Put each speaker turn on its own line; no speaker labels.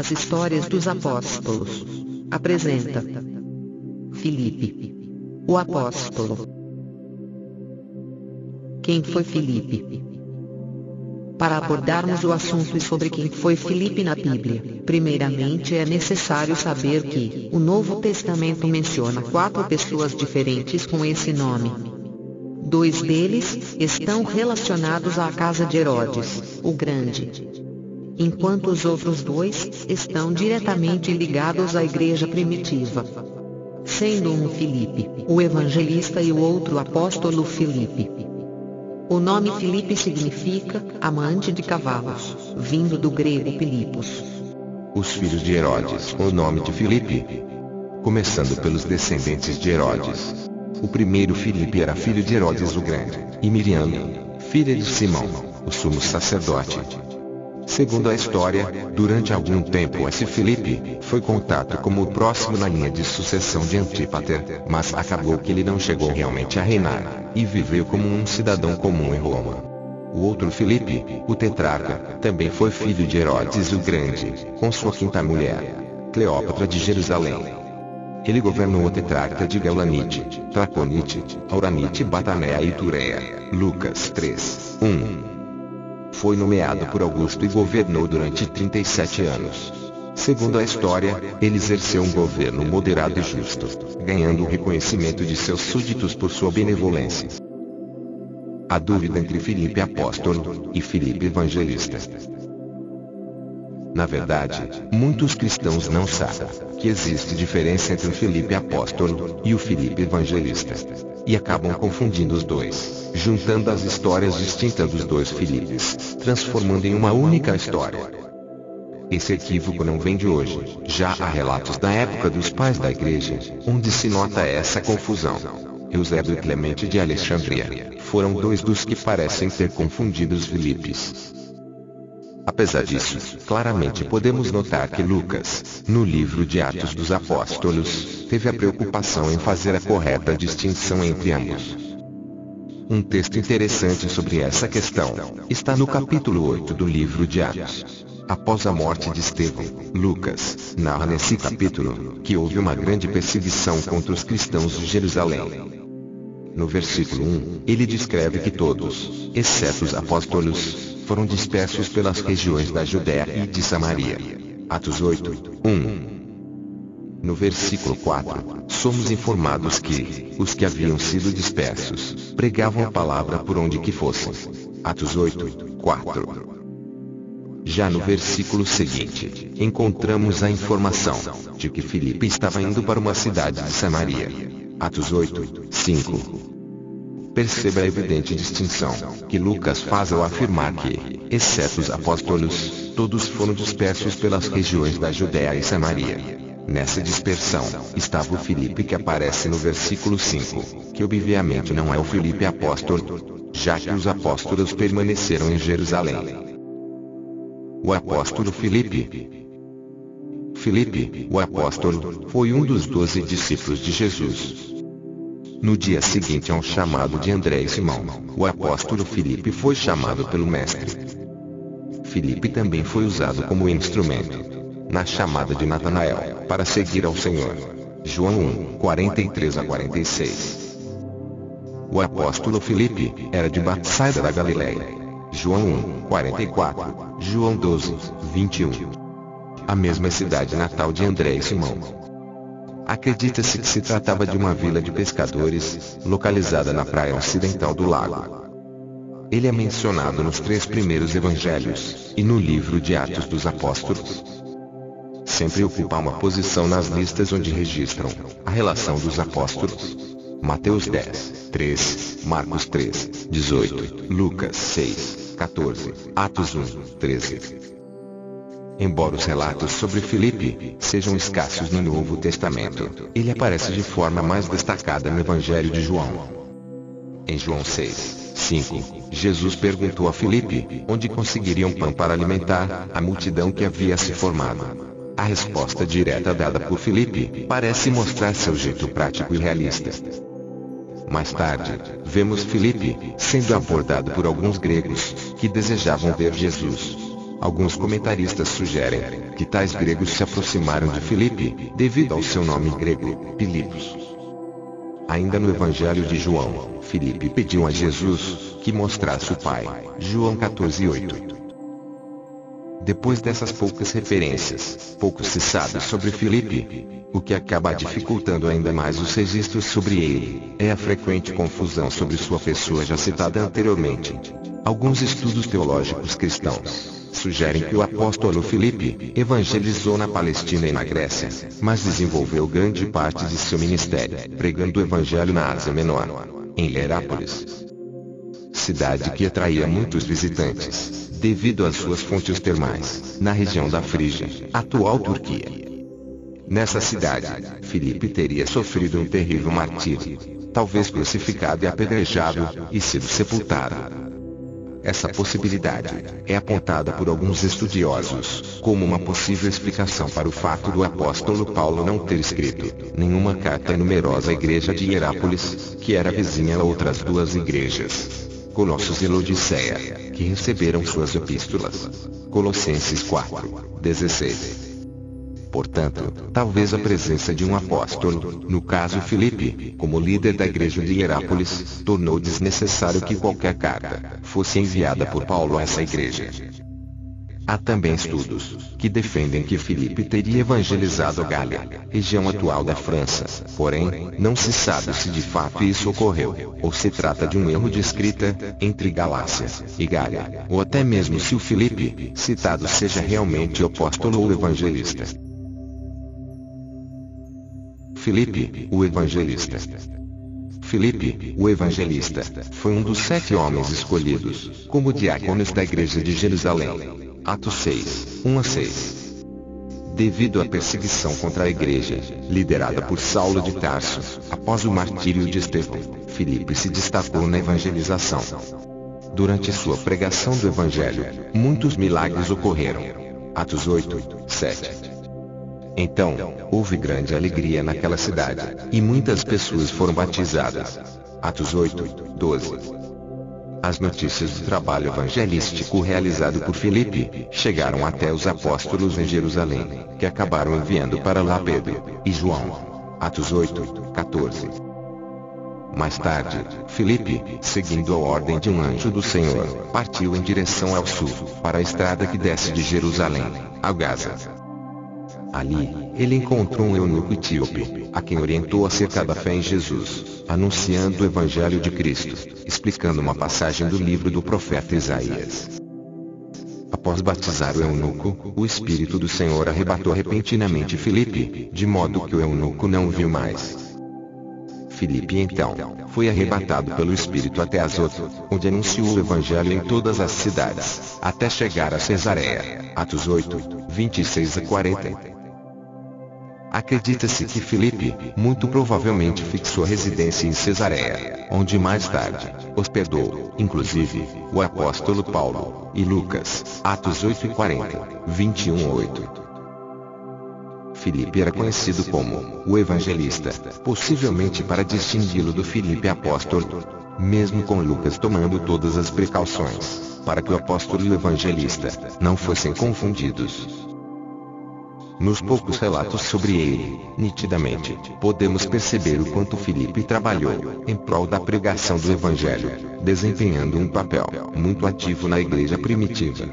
As Histórias dos Apóstolos. Apresenta Filipe, o apóstolo. Quem foi Filipe? Para abordarmos o assunto sobre quem foi Filipe na Bíblia, primeiramente é necessário saber que o Novo Testamento menciona 4 pessoas diferentes com esse nome. 2 deles estão relacionados à casa de Herodes, o Grande, enquanto os outros 2 estão diretamente ligados à igreja primitiva, sendo um Filipe, o evangelista, e o outro o apóstolo Filipe. O nome Filipe significa amante de cavalos, vindo do grego Pilipos.
Os filhos de Herodes, o nome de Filipe. Começando pelos descendentes de Herodes. O primeiro Filipe era filho de Herodes o Grande, e Miriam, filha de Simão, o sumo sacerdote. Segundo a história, durante algum tempo esse Filipe foi contado como o próximo na linha de sucessão de Antípater, mas acabou que ele não chegou realmente a reinar, e viveu como um cidadão comum em Roma. O outro Filipe, o tetrarca, também foi filho de Herodes o Grande, com sua quinta mulher, Cleópatra de Jerusalém. Ele governou a tetrarca de Gaulanite, Traconite, Auranite, Batanéia e Tureia. Lucas 3, 1. Foi nomeado por Augusto e governou durante 37 anos. Segundo a história, ele exerceu um governo moderado e justo, ganhando o reconhecimento de seus súditos por sua benevolência. Há dúvida entre Filipe apóstolo e Filipe evangelista. Na verdade, muitos cristãos não sabem que existe diferença entre o Filipe apóstolo e o Filipe evangelista, e acabam confundindo os dois, juntando as histórias distintas dos 2 Filipes, transformando em uma única história. Esse equívoco não vem de hoje, já há relatos da época dos pais da igreja, onde se nota essa confusão. Eusébio e Clemente de Alexandria foram 2 dos que parecem ter confundido os Filipes. Apesar disso, claramente podemos notar que Lucas, no livro de Atos dos Apóstolos, teve a preocupação em fazer a correta distinção entre ambos. Um texto interessante sobre essa questão está no capítulo 8 do livro de Atos. Após a morte de Estevão, Lucas narra nesse capítulo que houve uma grande perseguição contra os cristãos de Jerusalém. No versículo 1, ele descreve que todos, exceto os apóstolos, foram dispersos pelas regiões da Judéia e de Samaria. Atos 8, 1. No versículo 4, somos informados que os que haviam sido dispersos pregavam a palavra por onde que fossem. Atos 8, 4. Já no versículo seguinte, encontramos a informação de que Filipe estava indo para uma cidade de Samaria. Atos 8, 5. Perceba a evidente distinção que Lucas faz ao afirmar que, exceto os apóstolos, todos foram dispersos pelas regiões da Judéia e Samaria. Nessa dispersão, estava o Filipe que aparece no versículo 5, que obviamente não é o Filipe apóstolo, já que os apóstolos permaneceram em Jerusalém. O apóstolo Filipe. Filipe, o apóstolo, foi um dos 12 discípulos de Jesus. No dia seguinte ao chamado de André e Simão, o apóstolo Filipe foi chamado pelo mestre. Filipe também foi usado como instrumento na chamada de Natanael para seguir ao Senhor. João 1, 43 a 46. O apóstolo Filipe era de Betsaida da Galileia. João 1, 44, João 12, 21. A mesma cidade natal de André e Simão. Acredita-se que se tratava de uma vila de pescadores, localizada na praia ocidental do lago. Ele é mencionado nos 3 primeiros evangelhos, e no livro de Atos dos Apóstolos. Sempre ocupa uma posição nas listas onde registram a relação dos apóstolos. Mateus 10, 3, Marcos 3, 18, Lucas 6, 14, Atos 1, 13. Embora os relatos sobre Filipe sejam escassos no Novo Testamento, ele aparece de forma mais destacada no Evangelho de João. Em João 6, 5, Jesus perguntou a Filipe onde conseguiriam pão para alimentar a multidão que havia se formado. A resposta direta dada por Filipe parece mostrar seu jeito prático e realista. Mais tarde, vemos Filipe sendo abordado por alguns gregos que desejavam ver Jesus. Alguns comentaristas sugerem que tais gregos se aproximaram de Filipe, devido ao seu nome grego, Filipos. Ainda no Evangelho de João, Filipe pediu a Jesus que mostrasse o Pai. João 14:8. Depois dessas poucas referências, pouco se sabe sobre Filipe. O que acaba dificultando ainda mais os registros sobre ele é a frequente confusão sobre sua pessoa já citada anteriormente. Alguns estudos teológicos cristãos sugerem que o apóstolo Filipe evangelizou na Palestina e na Grécia, mas desenvolveu grande parte de seu ministério pregando o evangelho na Ásia Menor, em Herápolis, cidade que atraía muitos visitantes, devido às suas fontes termais, na região da Frígia, atual Turquia. Nessa cidade, Filipe teria sofrido um terrível martírio, talvez crucificado e apedrejado, e sido sepultado. Essa possibilidade é apontada por alguns estudiosos como uma possível explicação para o fato do apóstolo Paulo não ter escrito nenhuma carta à numerosa igreja de Hierápolis, que era vizinha a outras duas igrejas, Colossos e Laodiceia, que receberam suas epístolas. Colossenses 4:16. Portanto, talvez a presença de um apóstolo, no caso Filipe, como líder da igreja de Hierápolis, tornou desnecessário que qualquer carta fosse enviada por Paulo a essa igreja. Há também estudos que defendem que Filipe teria evangelizado a Gália, região atual da França, porém, não se sabe se de fato isso ocorreu, ou se trata de um erro de escrita entre Galácia e Gália, ou até mesmo se o Filipe citado seja realmente o apóstolo ou evangelista. Filipe, o evangelista. Filipe, o evangelista, foi um dos 7 homens escolhidos como diáconos da igreja de Jerusalém. Atos 6, 1-6. Devido à perseguição contra a igreja, liderada por Saulo de Tarso, após o martírio de Estevão, Filipe se destacou na evangelização. Durante sua pregação do evangelho, muitos milagres ocorreram. Atos 8, 7. Então, houve grande alegria naquela cidade, e muitas pessoas foram batizadas. Atos 8, 12. As notícias do trabalho evangelístico realizado por Filipe chegaram até os apóstolos em Jerusalém, que acabaram enviando para lá Pedro e João. Atos 8, 14. Mais tarde, Filipe, seguindo a ordem de um anjo do Senhor, partiu em direção ao sul, para a estrada que desce de Jerusalém a Gaza. Ali, ele encontrou um eunuco etíope, a quem orientou acerca da fé em Jesus, anunciando o Evangelho de Cristo, explicando uma passagem do livro do profeta Isaías. Após batizar o eunuco, o Espírito do Senhor arrebatou repentinamente Filipe, de modo que o eunuco não o viu mais. Filipe então foi arrebatado pelo Espírito até Azoto, onde anunciou o Evangelho em todas as cidades, até chegar a Cesareia. Atos 8, 26-40. Acredita-se que Filipe, muito provavelmente fixou residência em Cesareia, onde mais tarde hospedou, inclusive, o apóstolo Paulo e Lucas. Atos 8:40, 21:8. Filipe era conhecido como o evangelista, possivelmente para distingui-lo do Filipe apóstolo, mesmo com Lucas tomando todas as precauções para que o apóstolo e o evangelista não fossem confundidos. Nos poucos relatos sobre ele, nitidamente, podemos perceber o quanto Filipe trabalhou em prol da pregação do Evangelho, desempenhando um papel muito ativo na igreja primitiva.